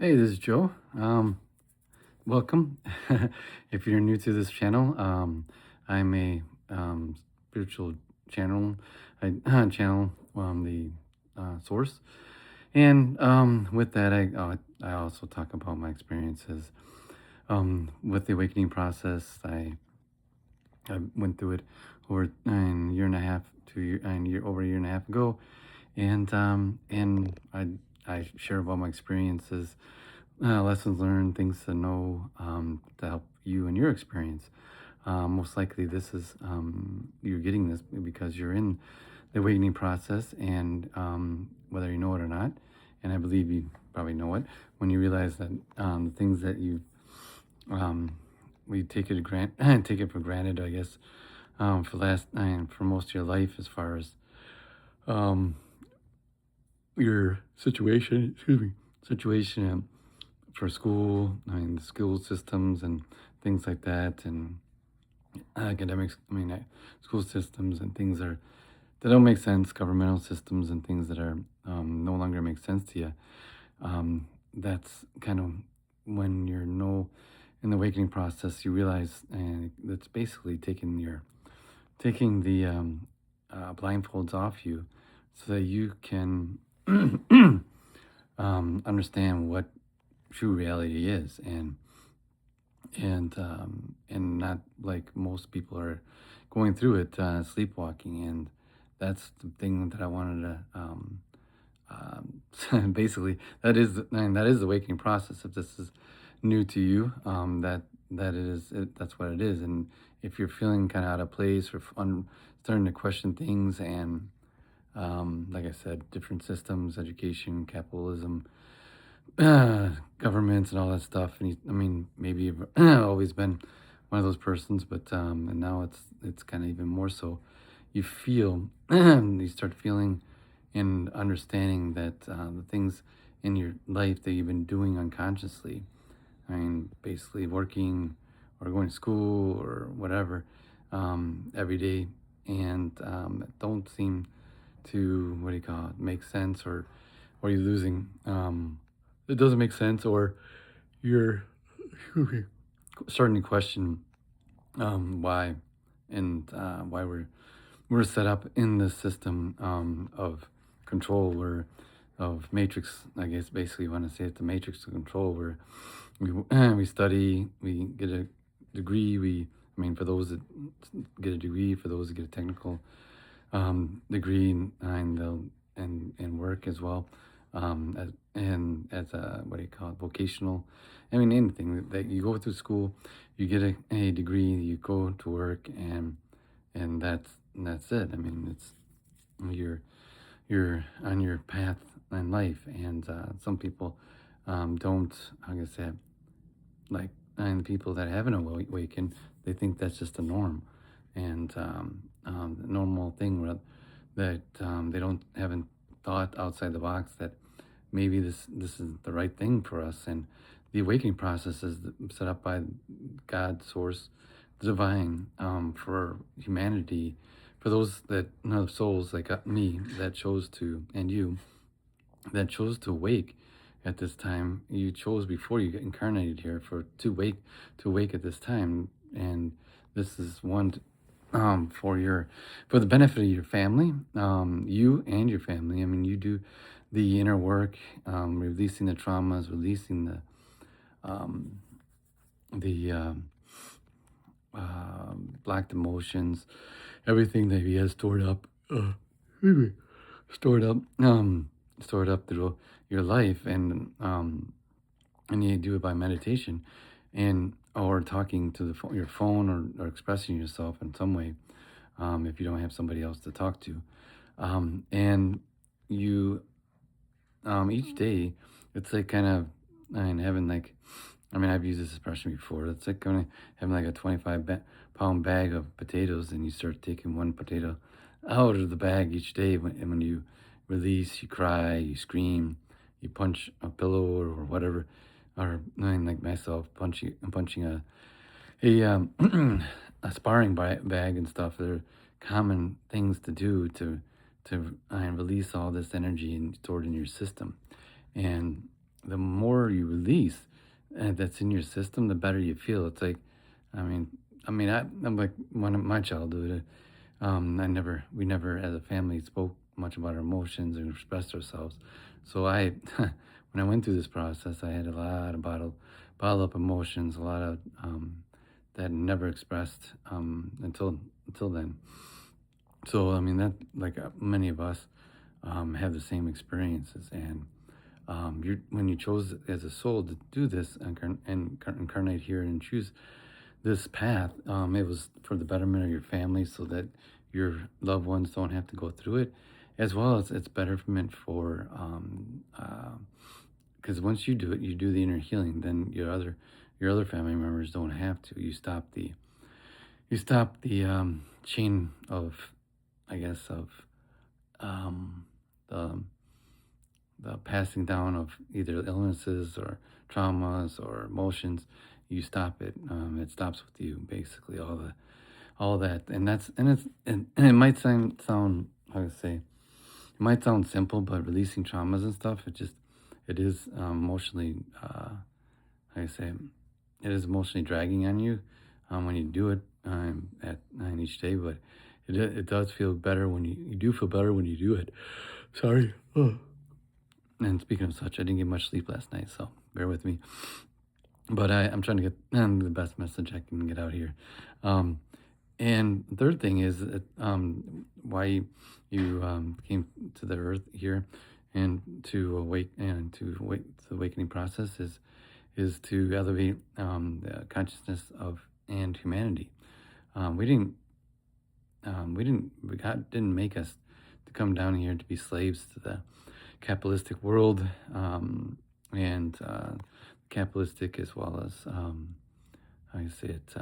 Hey, this is Joe. Welcome. If you're new to this channel, I'm a spiritual channel. I channel the source, and with that, I also talk about my experiences with the awakening process. I went through it over a year and a half, over a year and a half ago, and I share about my experiences, lessons learned, things to know, to help you in your experience. Most likely, this is you're getting this because you're in the awakening process, and whether you know it or not, and I believe you probably know it when you realize that the things that you um, we take it take it for granted, I guess, for last and for most of your life, as far as um, your situation. Excuse me, situation. For school, the school systems and things like that, and academics. School systems and things that don't make sense. Governmental systems and things that are no longer make sense to you. That's kind of when you're no in the awakening process. You realize, and that's basically taking the blindfolds off you, so that you can understand what true reality is, and not like most people are going through it, sleepwalking. And that's the thing that I wanted to basically, that is the awakening process. If this is new to you, that's what it is. And if you're feeling kind of out of place, or starting to question things, and like I said, different systems, education, capitalism, governments, and all that stuff. And maybe you've always been one of those persons, but and now it's kind of even more so. You feel you start feeling and understanding that the things in your life that you've been doing unconsciously, basically working or going to school or whatever, every day, and don't seem to, what do you call it, make sense, or you're losing. It doesn't make sense, or you're starting to question why, and why we're set up in this system of control, or of matrix. I guess basically you want to say it's the matrix of control, where we study, we get a degree. For those that get a degree, for those that get a technical degree, and they'll and work as well, as a, what do you call it, vocational. Anything that you go through school, you get a degree, you go to work, and that's it. It's you're on your path in life. And some people don't, I guess, have, like, and people that haven't awakened, they think that's just a norm, and the normal thing, that they haven't thought outside the box, that maybe this is the right thing for us. And the awakening process is set up by God, source, the divine, for humanity, for those that know, souls like me, that chose to, and you, that chose to wake at this time. You chose before you get incarnated here for to wake at this time. And this is one, for the benefit of your family, you and your family. You do the inner work, releasing the traumas, releasing um, the blocked emotions, everything that he has stored up, stored up, stored up through your life. And you do it by meditation, and or talking to your phone, or expressing yourself in some way, if you don't have somebody else to talk to. And you, each day, it's like kind of, having, like, I've used this expression before. It's like kind of having like a 25-pound bag of potatoes, and you start taking one potato out of the bag each day. And when you release, you cry, you scream, you punch a pillow, or whatever. Or like myself, punching a a sparring bag and stuff. They're common things to do to release all this energy and stored in your system. And the more you release that's in your system, the better you feel. It's like, I mean, I'm like one of my childhood. We never as a family spoke much about our emotions and expressed ourselves. So when I went through this process, I had a lot of bottled up emotions, a lot of that never expressed until then. So I mean that like many of us have the same experiences, and you when you chose as a soul to do this and incarnate here and choose this path, it was for the betterment of your family, so that your loved ones don't have to go through it, as well as it's betterment for because once you do it, you do the inner healing. Then your other family members don't have to. You stop the chain of, I guess, of um, the passing down of either illnesses or traumas or emotions. You stop it. It stops with you, basically. All that, and and it might sound how to say, it might sound simple, but releasing traumas and stuff, it is emotionally how you say, it is emotionally dragging on you when you do it at 9 each day, but it does feel better when you do feel better when you do it. Sorry. And speaking of such, I didn't get much sleep last night, so bear with me. But I'm trying to get the best message I can get out here. Um, and the third thing is that, why you came to the earth here and to awake the awakening process is to elevate the consciousness of and humanity. We didn't God didn't make us to come down here to be slaves to the capitalistic world, and capitalistic as well as how you say it,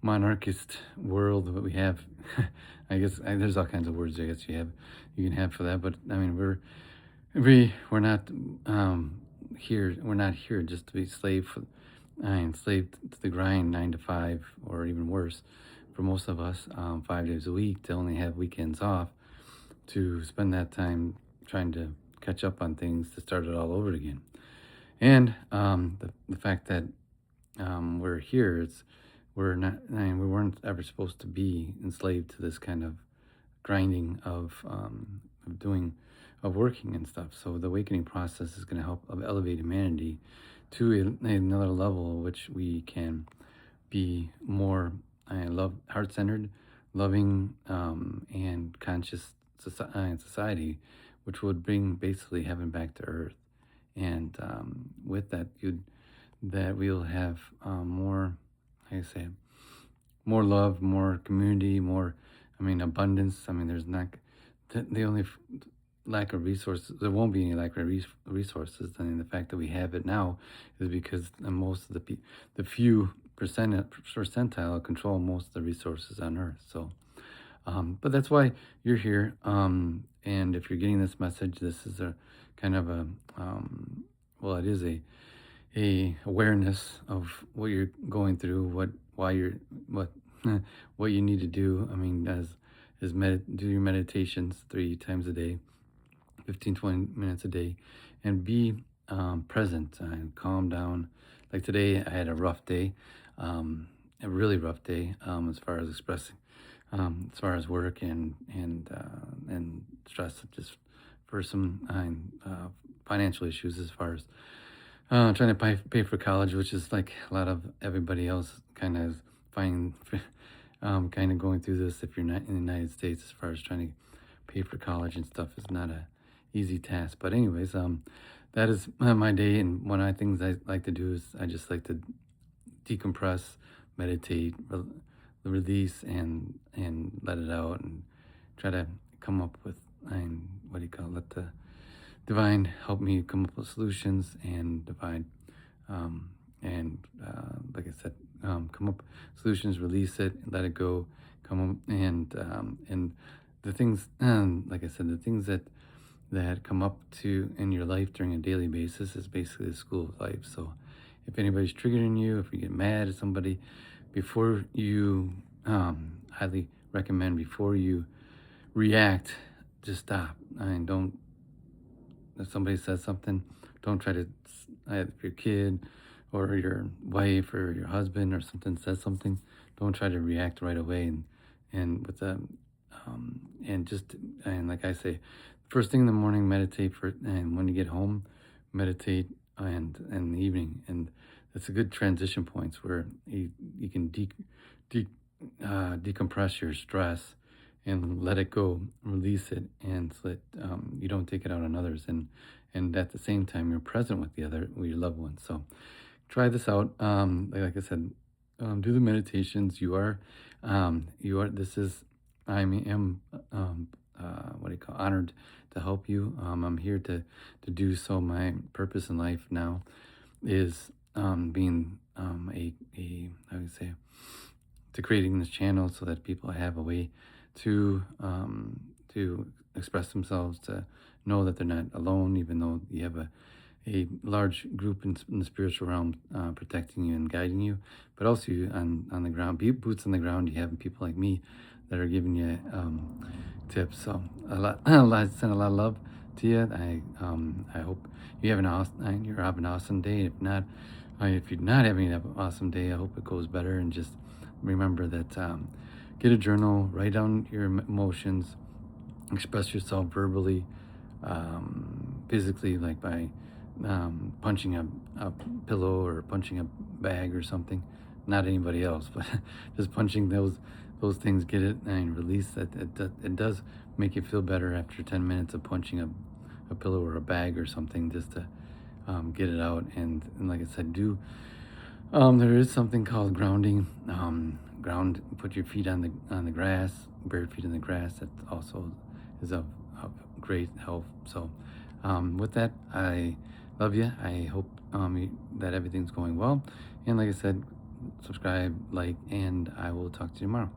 monarchist world that we have. I guess there's all kinds of words I guess you can have for that, but I mean we're not here. We're not here just to be enslaved to the grind, 9 to 5, or even worse. For most of us, 5 days a week, to only have weekends off, to spend that time trying to catch up on things, to start it all over again. And the fact that we're here, we're not. I mean, we weren't ever supposed to be enslaved to this kind of grinding of doing, of working and stuff. So the awakening process is going to help elevate humanity to another level, which we can be more heart centered, loving, and conscious society, which would bring basically heaven back to earth. And with that, we'll have more, how you say, more love, more community, more, I mean, abundance. I mean, there's not the only lack of resources. There won't be any lack of resources. I mean, the fact that we have it now is because most of the few percentile control most of the resources on Earth. So, but that's why you're here. And if you're getting this message, this is a kind of a well, it is a awareness of what you're going through, what what you need to do. I mean, do your meditations 3 times a day, 15-20 minutes a day, and be present and calm down. Like today, I had a rough day, a really rough day, as far as expressing, as far as work and stress, just for some financial issues, as far as trying to pay for college, which is like a lot of everybody else kind of finding, kind of going through this. If you're not in the United States, as far as trying to pay for college and stuff, is not a easy task. But anyways, that is my day, and one of the things I like to do is I just like to decompress, meditate, release, and let it out, and try to come up with, what do you call it? Let the divine help me come up with solutions, and divine, like I said, come up with solutions, release it, let it go, come up, and the things, like I said, the things that come up to in your life during a daily basis is basically the school of life. So if anybody's triggering you, if you get mad at somebody, before you, highly recommend, before you react, just stop and don't if somebody says something, don't try to, if your kid or your wife or your husband or something says something, don't try to react right away and with the and just and like I say, first thing in the morning, meditate for, and when you get home, meditate, and in the evening, and it's a good transition points where you can de decompress your stress and let it go, release it, and so that you don't take it out on others, and at the same time you're present with your loved ones. So try this out. Like I said, do the meditations. You are. This is. Am what do you call, honored to help you. I'm here to do so. My purpose in life now is being I would say, to creating this channel so that people have a way to express themselves, to know that they're not alone, even though you have a large group in the spiritual realm protecting you and guiding you, but also you on the ground, boots on the ground. You have people like me that are giving you tips. So I send a lot of love to you. I hope you have an awesome, you're having an awesome day. If you're not having an awesome day, I hope it goes better. And just remember that get a journal, write down your emotions, express yourself verbally, physically, like by punching a pillow or punching a bag or something. Not anybody else, but just punching those things. Get it and release that. It does make you feel better after 10 minutes of punching a pillow or a bag or something, just to get it out. And like I said, there is something called grounding. Put your feet on the grass, bare feet in the grass. That also is of great help. So with that, I love you. I hope that everything's going well. And like I said, subscribe, like, and I will talk to you tomorrow.